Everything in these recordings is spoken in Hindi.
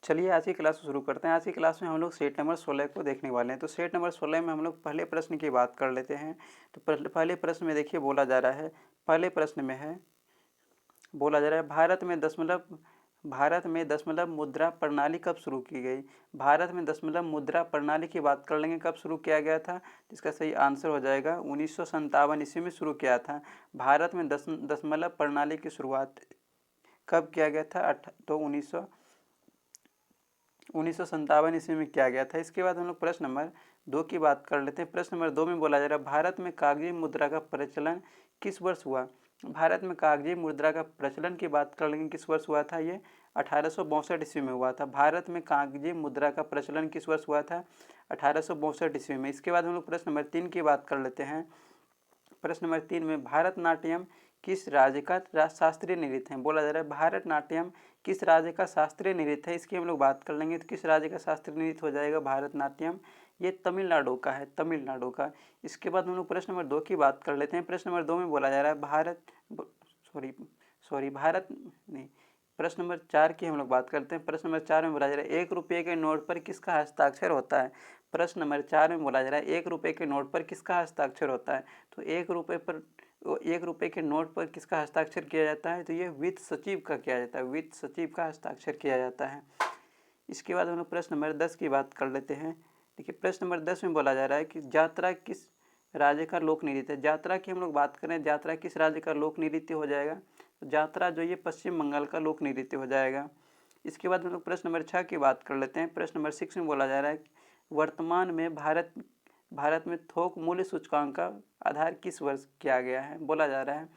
चलिए आज की क्लास शुरू करते हैं। आज की क्लास में हम लोग सेट नंबर 16 को देखने वाले हैं। तो सेट नंबर 16 में हम लोग पहले प्रश्न की बात कर लेते हैं। तो पहले प्रश्न में देखिए बोला जा रहा है, पहले प्रश्न में है बोला जा रहा है भारत में दशमलव मुद्रा प्रणाली कब शुरू की गई। भारत में दशमलव मुद्रा प्रणाली की बात कर लेंगे, कब शुरू किया गया था। इसका सही आंसर हो जाएगा 1957 ईस्वी में शुरू किया था। भारत में दशमलव प्रणाली की शुरुआत कब किया गया था, तो 1957 ईस्वी में किया गया था। इसके बाद हम लोग प्रश्न नंबर 2 की बात कर लेते हैं। प्रश्न नंबर 2 में बोला जा रहा है, भारत में कागजी मुद्रा का प्रचलन किस वर्ष हुआ। भारत में कागजी मुद्रा का प्रचलन की बात कर लेंगे, किस वर्ष हुआ था। ये 1862 ईस्वी में हुआ था। भारत में कागजी मुद्रा का प्रचलन किस वर्ष हुआ था, 1862 ईस्वी में। इसके बाद हम लोग प्रश्न नंबर 3 की बात कर लेते हैं। प्रश्न नंबर 3 में भारतनाट्यम किस राज्य का शास्त्रीय नृत्य है। बोला जा रहा है भारतनाट्यम किस राज्य का शास्त्रीय नृत्य है। इसकी हम लोग बात कर लेंगे। तो किस राज्य का शास्त्रीय नृत्य हो जाएगा भारतनाट्यम, ये तमिलनाडु का है, तमिलनाडु का। इसके बाद हम लोग प्रश्न नंबर 2 की बात कर लेते हैं। प्रश्न नंबर 2 में बोला जा रहा है भारत नहीं, प्रश्न नंबर 4 की हम लोग बात करते हैं। प्रश्न नंबर 4 में बोला जा रहा है 1 रुपये के नोट पर किसका हस्ताक्षर होता है। प्रश्न नंबर 4 में बोला जा रहा है 1 रुपये के नोट पर किसका हस्ताक्षर होता है। तो 1 रुपये के नोट पर किसका हस्ताक्षर किया जाता है, तो ये वित्त सचिव का किया जाता है, वित्त सचिव का हस्ताक्षर किया जाता है। इसके बाद हम लोग प्रश्न नंबर 10 की बात कर लेते हैं। देखिए प्रश्न नंबर 10 में बोला जा रहा है कि यात्रा किस राज्य का लोक नृत्य है। यात्रा की हम लोग बात करें, यात्रा किस राज्य का लोक नृत्य हो जाएगा, तो यात्रा जो ये पश्चिम बंगाल का लोक नृत्य हो जाएगा। इसके बाद हम लोग प्रश्न नंबर 6 की बात कर लेते हैं। प्रश्न नंबर 6 में बोला जा रहा है वर्तमान में भारत में थोक मूल्य सूचकांक का आधार किस वर्ष किया गया है। बोला जा रहा है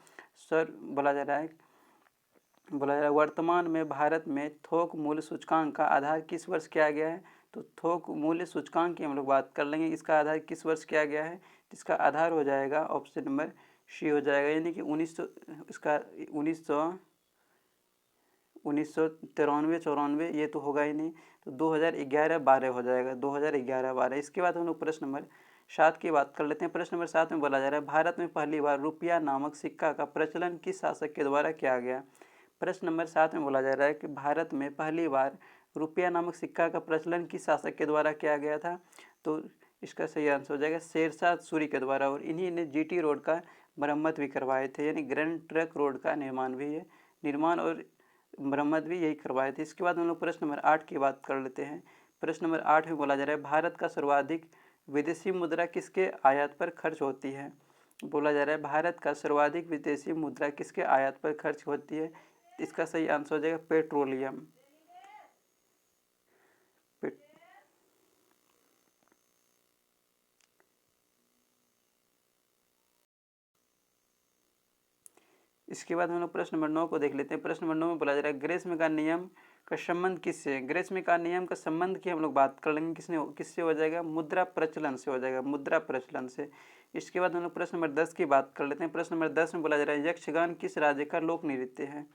वर्तमान में भारत में थोक मूल्य सूचकांक का आधार किस वर्ष किया गया है। तो थोक मूल्य सूचकांक की हम लोग बात कर लेंगे, इसका आधार किस वर्ष किया गया है। इसका आधार हो जाएगा ऑप्शन नंबर सी हो जाएगा, यानी कि 1993-94 ये तो होगा ही नहीं, तो 2011-12 हो जाएगा, 2011-12। इसके बाद हम लोग प्रश्न नंबर 7 की बात कर लेते हैं। प्रश्न नंबर 7 में बोला जा रहा है भारत में पहली बार रुपया नामक सिक्का का प्रचलन किस शासक के द्वारा किया गया। प्रश्न नंबर 7 में बोला जा रहा है कि भारत में पहली बार रुपया नामक सिक्का का प्रचलन किस शासक के द्वारा किया गया था। तो इसका सही आंसर हो जाएगा शेरशाह सूरी के द्वारा, और इन्हीं ने जीटी रोड का मरम्मत भी करवाए थे, यानी ग्रैंड ट्रंक रोड का निर्माण और मरम्मत भी यही करवाए थे। इसके बाद हम लोग प्रश्न नंबर 8 की बात कर लेते हैं। प्रश्न नंबर 8 में बोला जा रहा है भारत का सर्वाधिक विदेशी मुद्रा किसके आयात पर खर्च होती है। बोला जा रहा है भारत का सर्वाधिक विदेशी मुद्रा किसके आयात पर खर्च होती है। इसका सही आंसर हो जाएगा पेट्रोलियम। इसके बाद हम लोग प्रश्न नंबर 9 को देख लेते हैं। प्रश्न नंबर 9 में बोला जा रहा है ग्रीष्म का नियम का संबंध किससे। ग्रीष्म का नियम का संबंध की हम लोग बात कर लेंगे, किससे हो जाएगा, मुद्रा प्रचलन से हो जाएगा, मुद्रा प्रचलन से। इसके बाद हम लोग प्रश्न नंबर 10 की बात कर लेते हैं। प्रश्न नंबर 10 में बोला जा रहा है यक्षगान किस राज्य का लोक नृत्य है।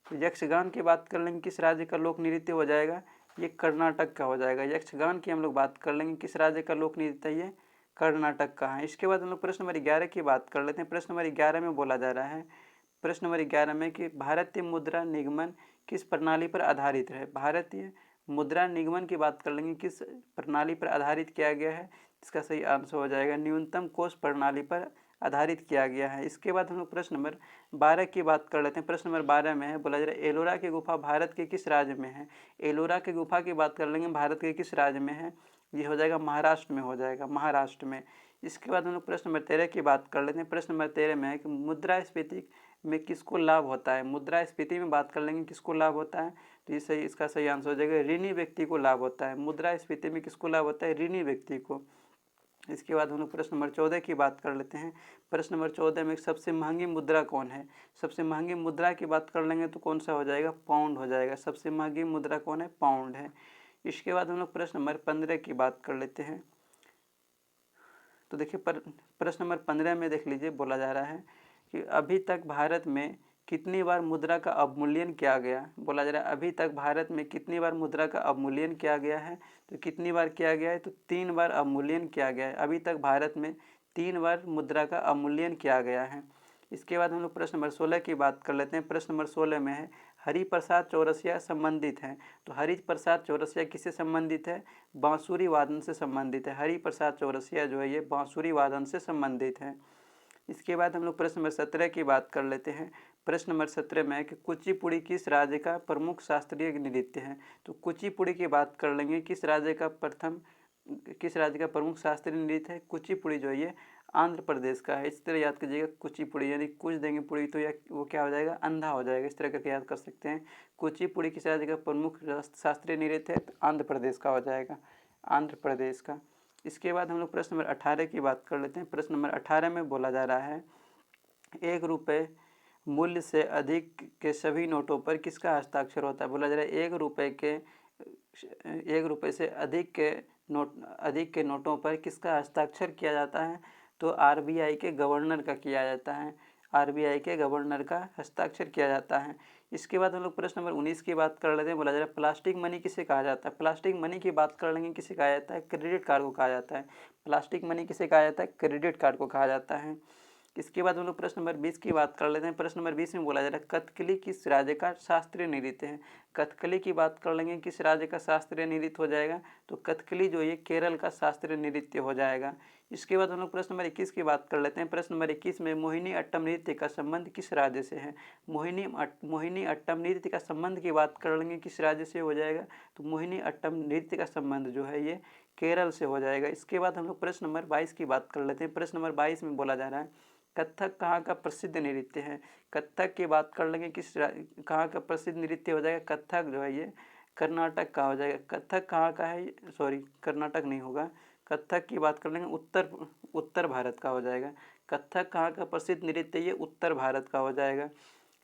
तो यक्षगान की बात कर लेंगे, किस राज्य का लोक नृत्य हो जाएगा, ये कर्नाटक का हो जाएगा। यक्षगान की हम लोग बात कर लेंगे, किस राज्य का लोक नृत्य है, ये कर्नाटक का है। इसके बाद हम लोग प्रश्न नंबर 11 की बात कर लेते हैं। प्रश्न नंबर 11 में बोला जा रहा है, प्रश्न नंबर 11 में कि भारतीय मुद्रा निगमन किस प्रणाली पर आधारित है। भारतीय मुद्रा निगमन की बात कर लेंगे, किस प्रणाली पर आधारित किया गया है। इसका सही आंसर हो जाएगा न्यूनतम कोष प्रणाली पर आधारित किया गया है। इसके बाद हम लोग प्रश्न नंबर 12 की बात कर लेते हैं। प्रश्न नंबर 12 में है बोला जा रहा है एलोरा की गुफा भारत के किस राज्य में है। एलोरा की गुफा की बात कर लेंगे, भारत के किस राज्य में है, ये हो जाएगा महाराष्ट्र में हो जाएगा, महाराष्ट्र में। इसके बाद हम लोग प्रश्न नंबर 13 की बात कर लेते हैं। प्रश्न नंबर 13 में है कि मुद्रास्फीति में किसको लाभ होता है। मुद्रास्फीति में बात कर लेंगे, किसको लाभ होता है, तो ये सही, इसका सही आंसर हो जाएगा ऋणी व्यक्ति को लाभ होता है। मुद्रास्फीति में किसको लाभ होता है, ऋणी व्यक्ति को। इसके बाद हम लोग प्रश्न नंबर 14 की बात कर लेते हैं। प्रश्न नंबर 14 में सबसे महंगी मुद्रा कौन है। सबसे महंगी मुद्रा की बात कर लेंगे तो कौन सा हो जाएगा, पाउंड हो जाएगा। सबसे महंगी मुद्रा कौन है, पाउंड है। इसके बाद हम लोग प्रश्न नंबर 15 की बात कर लेते हैं। तो देखिए प्रश्न नंबर 15 में देख लीजिए, बोला जा रहा है कि अभी तक भारत में कितनी बार मुद्रा का अवमूल्यन किया गया। बोला जा रहा है अभी तक भारत में कितनी बार मुद्रा का अवमूल्यन किया गया है। तो कितनी बार किया गया है, तो 3 बार अवमूल्यन किया गया है। अभी तक भारत में 3 बार मुद्रा का अवमूल्यन किया गया है। इसके बाद हम लोग प्रश्न नंबर 16 की बात कर लेते हैं। प्रश्न नंबर 16 में है हरिप्रसाद चौरसिया संबंधित हैं। तो हरिप्रसाद चौरसिया किससे संबंधित है? बांसुरी वादन से संबंधित है। हरिप्रसाद चौरसिया जो है ये बांसुरी वादन से संबंधित है। इसके बाद हम लोग प्रश्न नंबर 17 की बात कर लेते हैं। प्रश्न नंबर 17 में है कि कुचिपुड़ी किस राज्य का प्रमुख शास्त्रीय नृत्य है? तो कुचिपुड़ी की बात कर लेंगे। किस राज्य का प्रमुख शास्त्रीय नृत्य है? कुचिपुड़ी जो है ये आंध्र प्रदेश का है। इस तरह याद कीजिएगा कुचिपुड़ी, यानी कुछ देंगे पुड़ी तो या वो क्या हो जाएगा? अंधा हो जाएगा। इस तरह करके याद कर सकते हैं। कुचिपुड़ी किस राज्य का प्रमुख शास्त्रीय नृत्य है? तो आंध्र प्रदेश का हो जाएगा, आंध्र प्रदेश का। इसके बाद हम लोग प्रश्न नंबर 18 की बात कर लेते हैं। प्रश्न नंबर 18 में बोला जा रहा है 1 रुपये मूल्य से अधिक के सभी नोटों पर किसका हस्ताक्षर होता है? बोला जा रहा है 1 रुपये से अधिक के नोटों पर किसका हस्ताक्षर किया जाता है? तो आरबीआई के गवर्नर का किया जाता है। आरबीआई के गवर्नर का हस्ताक्षर किया जाता है। इसके बाद हम लोग प्रश्न नंबर 19 की बात कर लेते हैं। बोला जा रहा है प्लास्टिक मनी किसे कहा जाता है? प्लास्टिक मनी की बात कर लेंगे, किसे कहा जाता है? क्रेडिट कार्ड को कहा जाता है। प्लास्टिक मनी किसे कहा जाता है? क्रेडिट कार्ड को कहा जाता है। इसके बाद हम लोग प्रश्न नंबर 20 की बात कर लेते हैं। प्रश्न नंबर 20 में बोला जा रहा है कथकली किस राज्य का शास्त्रीय नृत्य है? कथकली की बात कर लेंगे, किस राज्य का शास्त्रीय नृत्य हो जाएगा? तो कथकली जो ये केरल का शास्त्रीय नृत्य हो जाएगा। इसके बाद हम लोग प्रश्न नंबर 21 की बात कर लेते हैं। प्रश्न नंबर 21 में मोहिनी अट्टम नृत्य का संबंध किस राज्य से है? मोहिनी अट्टम नृत्य का संबंध की बात कर लेंगे, किस राज्य से हो जाएगा? तो मोहिनी अट्टम नृत्य का संबंध जो है ये केरल से हो जाएगा। इसके बाद हम लोग प्रश्न नंबर 22 की बात कर लेते हैं। प्रश्न नंबर 22 में बोला जा रहा है कथक कहाँ का प्रसिद्ध नृत्य है? कथक की बात कर लेंगे, कहाँ का प्रसिद्ध नृत्य हो जाएगा? कथक जो है ये कर्नाटक का हो जाएगा। कथक कहाँ का है? सॉरी, कर्नाटक नहीं होगा। कथक की बात कर लेंगे उत्तर भारत का हो जाएगा। कथक कहाँ का प्रसिद्ध नृत्य? ये उत्तर भारत का हो जाएगा।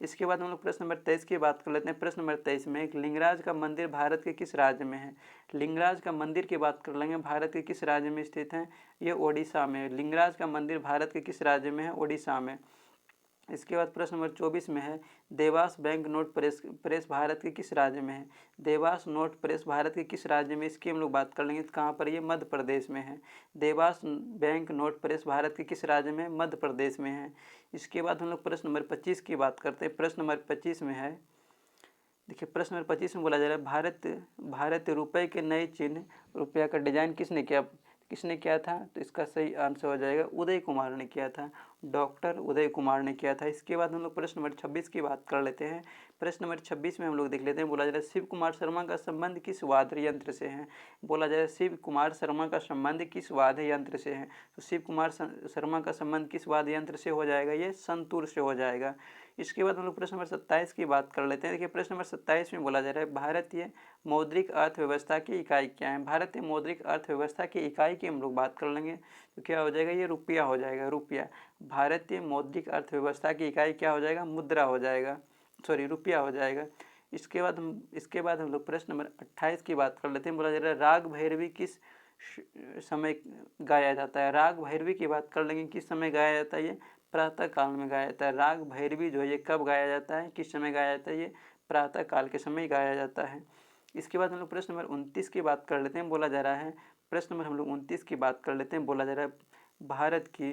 इसके बाद हम लोग प्रश्न नंबर 23 की बात कर लेते हैं। प्रश्न नंबर 23 में एक लिंगराज का मंदिर भारत के किस राज्य में है? लिंगराज का मंदिर की बात कर लेंगे, भारत के किस राज्य में स्थित है? ये ओडिशा में है। लिंगराज का मंदिर भारत के किस राज्य में है? ओडिशा में। इसके बाद प्रश्न नंबर 24 में है Dewas bank note press Bharat के किस राज्य में है? देवास नोट प्रेस भारत के किस राज्य में? इसकी हम लोग बात कर लेंगे, तो कहाँ पर? ये मध्य प्रदेश में है। Dewas bank note press Bharat के किस राज्य में? मध्य प्रदेश में है। इसके बाद हम लोग प्रश्न नंबर 25 की बात करते हैं। प्रश्न नंबर 25 में है, देखिए प्रश्न नंबर 25 में बोला जा रहा है भारत रुपये के नए चिन्ह रुपया का डिजाइन किसने किया था? तो इसका सही आंसर हो जाएगा उदय कुमार ने किया था, डॉक्टर उदय कुमार ने किया था। इसके बाद हम लोग प्रश्न नंबर 26 की बात कर लेते हैं। प्रश्न नंबर 26 में हम लोग देख लेते हैं। बोला जा रहा है शिव कुमार शर्मा का संबंध किस वाद्य यंत्र से है? बोला जा रहा है शिव कुमार शर्मा का संबंध किस वाद्य यंत्र से है? तो शिव कुमार शर्मा का संबंध किस वाद्य यंत्र से हो जाएगा? ये संतूर से हो जाएगा। इसके बाद हम लोग प्रश्न नंबर 27 की बात कर लेते हैं। देखिए प्रश्न नंबर 27 में बोला जा रहा है भारतीय मौद्रिक अर्थव्यवस्था की इकाई क्या है? भारतीय मौद्रिक अर्थव्यवस्था की इकाई की हम लोग बात कर लेंगे, तो क्या हो जाएगा? ये रुपया हो जाएगा, रुपया। भारतीय मौद्रिक अर्थव्यवस्था की इकाई क्या हो जाएगा? मुद्रा हो जाएगा, सॉरी रुपया हो जाएगा। इसके बाद हम लोग प्रश्न नंबर 28 की बात कर लेते हैं। बोला जा रहा है राग भैरवी किस समय गाया जाता है? राग भैरवी की बात कर लेंगे, किस समय गाया जाता है? ये प्रातः काल में गाया जाता है। राग भैरवी जो है ये कब गाया जाता है, किस समय गाया जाता है? ये प्रातः काल के समय गाया जाता है। इसके बाद हम लोग प्रश्न नंबर 29 की बात कर लेते हैं। बोला जा रहा है प्रश्न नंबर हम लोग 29 की बात कर लेते हैं। बोला जा रहा है भारत की,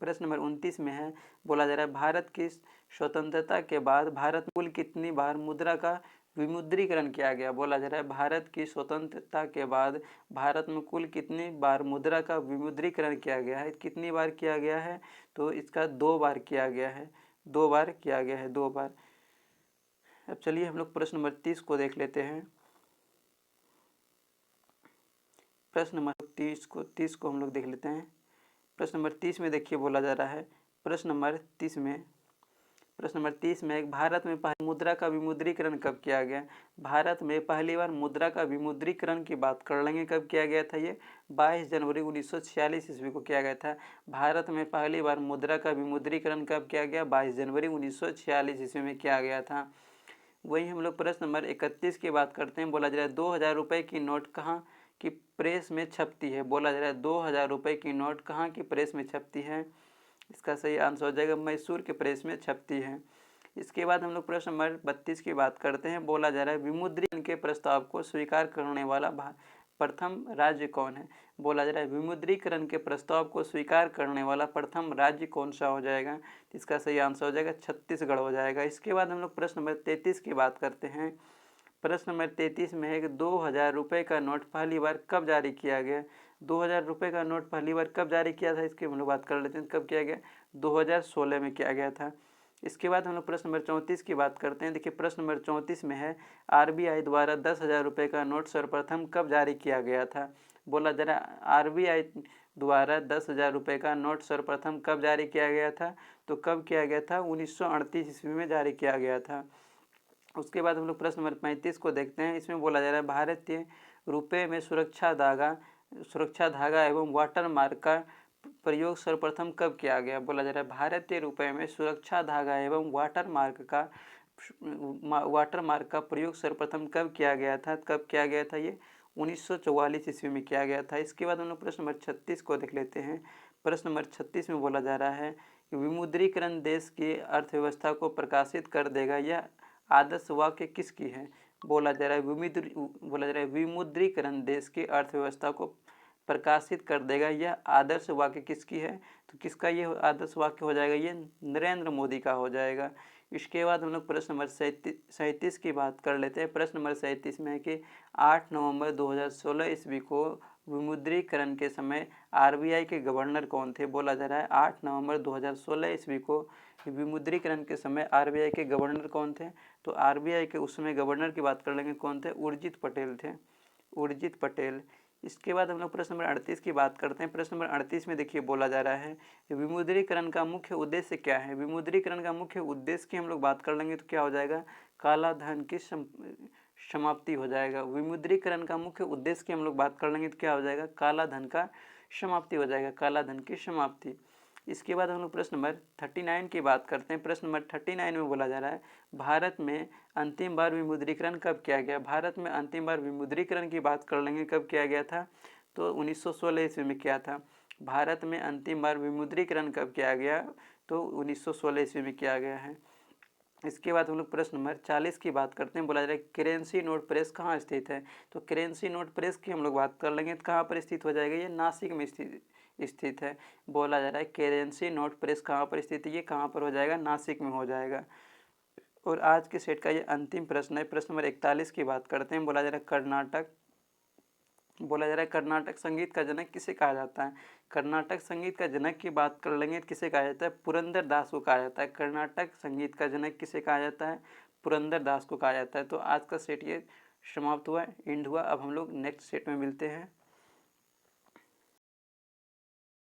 प्रश्न नंबर 29 में है, बोला जा रहा है भारत की स्वतंत्रता के बाद भारत में कुल कितनी बार मुद्रा का विमुद्रीकरण किया गया? बोला जा रहा है भारत की स्वतंत्रता के बाद भारत में कुल कितनी बार मुद्रा का विमुद्रीकरण किया गया है? कितनी बार किया गया है? तो इसका 2 बार किया गया है, 2 बार किया गया है, 2 बार। अब चलिए हम लोग प्रश्न नंबर 30 को देख लेते हैं। प्रश्न नंबर 30 को हम लोग देख लेते हैं। प्रश्न नंबर 30 में देखिए बोला जा रहा है, प्रश्न नंबर 30 में एक भारत में पहली मुद्रा का विमुद्रीकरण कब किया गया? भारत में पहली बार मुद्रा का विमुद्रीकरण की बात कर लेंगे, कब किया गया था? ये 22 जनवरी 1946 ईस्वी को किया गया था। भारत में पहली बार मुद्रा का विमुद्रीकरण कब किया गया? 22 जनवरी 1946 ईस्वी में किया गया था। वहीं हम लोग प्रश्न नंबर 31 की बात करते हैं। बोला जा रहा है 2000 रुपये की नोट कहाँ की प्रेस में छपती है? बोला जा रहा है 2000 रुपये की नोट कहाँ की प्रेस में छपती है? इसका सही आंसर हो जाएगा मैसूर के प्रेस में छपती है। इसके बाद हम लोग प्रश्न नंबर 32 की बात करते हैं। बोला जा रहा है विमुद्रीकरण के प्रस्ताव को स्वीकार करने वाला प्रथम राज्य कौन है? बोला जा रहा है विमुद्रीकरण के प्रस्ताव को स्वीकार करने वाला प्रथम राज्य कौन सा हो जाएगा? इसका सही आंसर हो जाएगा छत्तीसगढ़ हो जाएगा। इसके बाद हम लोग प्रश्न नंबर 33 की बात करते हैं। प्रश्न नंबर 33 में है कि 2000 रुपये का नोट पहली बार कब जारी किया गया? 2000 रुपये का नोट पहली बार कब जारी किया था, इसकी हम लोग बात कर लेते हैं। कब किया गया? 2016 में किया गया था। इसके बाद हम लोग प्रश्न नंबर 34 की बात करते हैं। देखिए प्रश्न नंबर 34 में है RBI द्वारा 10,000 रुपये का नोट सर्वप्रथम कब जारी किया गया था? बोला जरा RBI द्वारा 10,000 रुपये का नोट सर्वप्रथम कब जारी किया गया था? तो कब किया गया था? 1938 ईस्वी में जारी किया गया था। उसके बाद हम लोग प्रश्न नंबर 35 को देखते हैं। इसमें बोला जा रहा है भारतीय रुपये में सुरक्षा धागा एवं वाटर मार्क का प्रयोग सर्वप्रथम कब किया गया? बोला जा रहा है भारतीय रुपये में सुरक्षा धागा एवं वाटर मार्क का प्रयोग सर्वप्रथम कब किया गया था? कब किया गया था? ये 1944 ईस्वी में किया गया था। इसके बाद हम लोग प्रश्न नंबर 36 को देख लेते हैं। प्रश्न नंबर 36 में बोला जा रहा है कि विमुद्रीकरण देश की अर्थव्यवस्था को प्रकाशित कर देगा, यह आदर्श वाक्य किसकी है? बोला जा रहा है विमुद्रीकरण देश की अर्थव्यवस्था को प्रकाशित कर देगा, यह आदर्श वाक्य किसकी है? तो किसका ये आदर्श वाक्य हो जाएगा? ये नरेंद्र मोदी का हो जाएगा। इसके बाद हम लोग प्रश्न नंबर 37 की बात कर लेते हैं। प्रश्न नंबर 37 में है कि 8 नवंबर 2016 ईस्वी को विमुद्रीकरण के समय RBI के गवर्नर कौन थे? बोला जा रहा है 8 नवंबर 2016 ईस्वी को विमुद्रीकरण के समय RBI के गवर्नर कौन थे? तो RBI के उस समय गवर्नर की बात कर लेंगे, कौन थे? उर्जित पटेल थे, उर्जित पटेल। इसके बाद हम लोग प्रश्न नंबर 38 की बात करते हैं। प्रश्न नंबर 38 में देखिए बोला जा रहा है विमुद्रीकरण का मुख्य उद्देश्य क्या है? विमुद्रीकरण का मुख्य उद्देश्य की हम लोग बात कर लेंगे तो क्या हो जाएगा? काला धन की समाप्ति हो जाएगा। विमुद्रीकरण का मुख्य उद्देश्य की हम लोग बात कर लेंगे तो क्या हो जाएगा? काला धन का समाप्ति हो जाएगा, काला धन की समाप्ति। इसके बाद हम लोग प्रश्न नंबर 39 की बात करते हैं। प्रश्न नंबर 39 में बोला जा रहा है भारत में अंतिम बार विमुद्रीकरण कब किया गया? भारत में अंतिम बार विमुद्रीकरण की बात कर लेंगे, कब किया गया था? तो 1916 ईस्वी में किया था। भारत में अंतिम बार विमुद्रीकरण कब किया गया? तो 1916 ईस्वी में किया गया है। इसके बाद हम लोग प्रश्न नंबर 40 की बात करते हैं। बोला जा रहा है करेंसी नोट प्रेस कहाँ स्थित है? तो करेंसी नोट प्रेस की हम लोग बात कर लेंगे तो कहाँ पर स्थित हो जाएगा? ये नासिक में स्थित है। बोला जा रहा है करेंसी नोट प्रेस कहाँ पर स्थित है? ये कहाँ पर हो जाएगा? नासिक में हो जाएगा। और आज के सेट का ये अंतिम प्रश्न है। प्रश्न नंबर 41 की बात करते हैं। बोला जा रहा है कर्नाटक संगीत का जनक किसे कहा जाता है? कर्नाटक संगीत का जनक की बात कर लेंगे तो किसे कहा जाता है? पुरंदर दास को कहा जाता है। कर्नाटक संगीत का जनक किसे कहा जाता है? पुरंदर दास को कहा जाता है। तो आज का सेट ये समाप्त हुआ, एंड हुआ। अब हम लोग नेक्स्ट सेट में मिलते हैं।